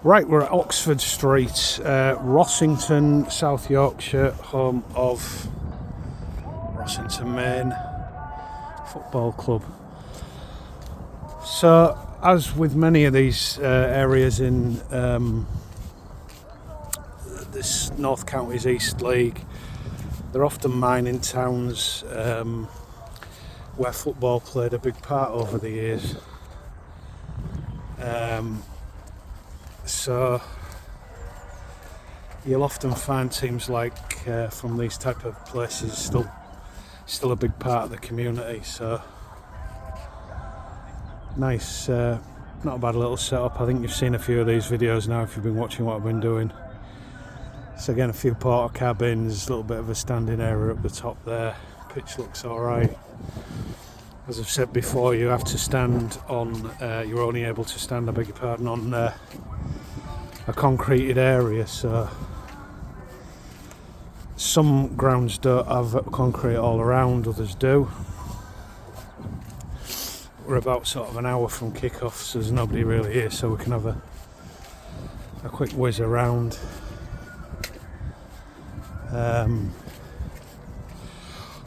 Right, we're at Oxford Street, Rossington, South Yorkshire, home of Rossington Main Football Club. So, as with many of these areas in this North Counties East League, they're often mining towns where football played a big part over the years. So you'll often find teams like from these type of places still a big part of the community. So nice, not a bad little setup. I think you've seen a few of these videos now if you've been watching what I've been doing. So again, a few porta cabins, a little bit of a standing area up the top there. Pitch looks alright. As I've said before, you have to stand on, you're only able to stand, I beg your pardon, on a concreted area. So some grounds don't have concrete all around, others do. We're about sort of an hour from kick-off, so there's nobody really here, so we can have a quick whiz around.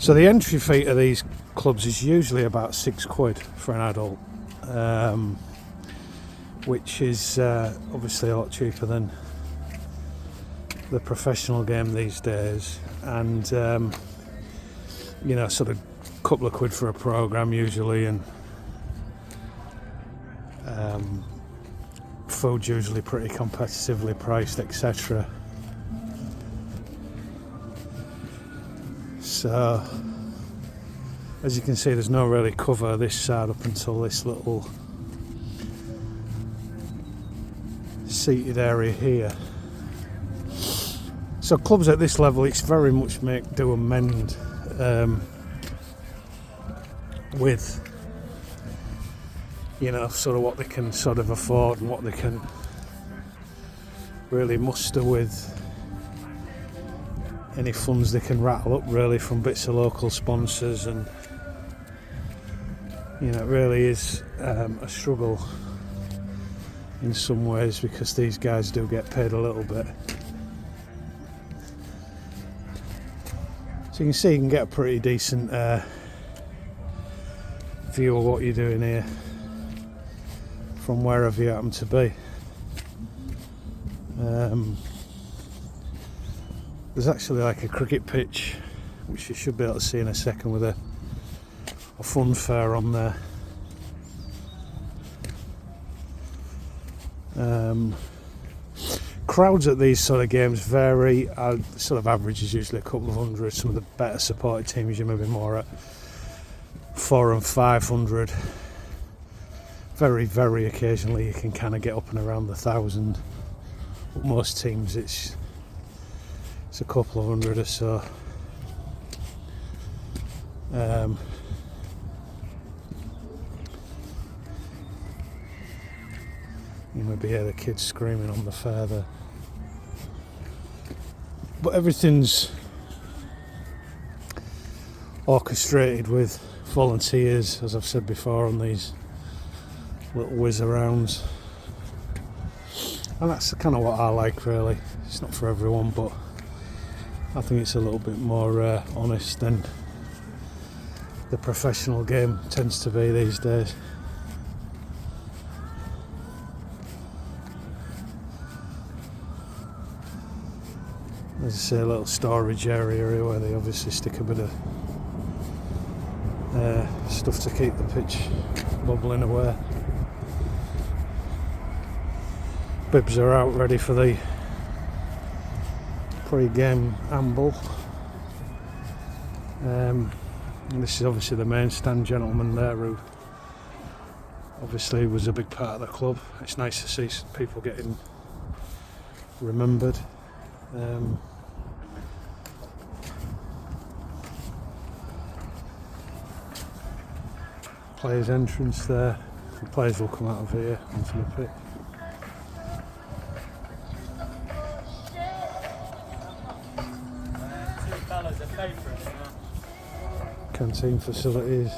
So the entry fee of these clubs is usually about £6 for an adult, which is obviously a lot cheaper than the professional game these days, and you know, sort of a couple of quid for a programme usually, and food's usually pretty competitively priced, etc. So as you can see, there's no really cover this side up until this little seated area here. So clubs at this level, it's very much make do and mend with, you know, sort of what they can sort of afford and what they can really muster with any funds they can rattle up, really, from bits of local sponsors. And you know, it really is a struggle in some ways, because these guys do get paid a little bit. So you can see, you can get a pretty decent view of what you're doing here from wherever you happen to be. There's actually like a cricket pitch, which you should be able to see in a second, with a fun fair on there. Crowds at these sort of games vary. Sort of average is usually a couple of hundred. Some of the better supported teams, you're maybe more at 400 and 500. Very, very occasionally you can kind of get up and around the 1,000. But most teams it's a couple of hundred or so. You maybe hear the kids screaming on the fair there. But everything's orchestrated with volunteers, as I've said before, on these little whiz arounds. And that's kind of what I like, really. It's not for everyone, but I think it's a little bit more honest than the professional game tends to be these days. As I say, a little storage area here where they obviously stick a bit of stuff to keep the pitch bubbling away. Bibs are out ready for the pre-game amble. And this is obviously the main stand gentleman there, who obviously was a big part of the club. It's nice to see people getting remembered. Players' entrance there. The players will come out of here onto the pitch. Canteen facilities.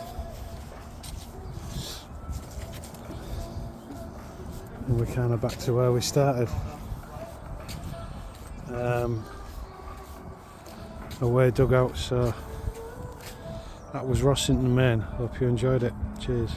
and we're kind of back to where we started. Away dugout, so that was Rossington Main. Hope you enjoyed it. Cheers.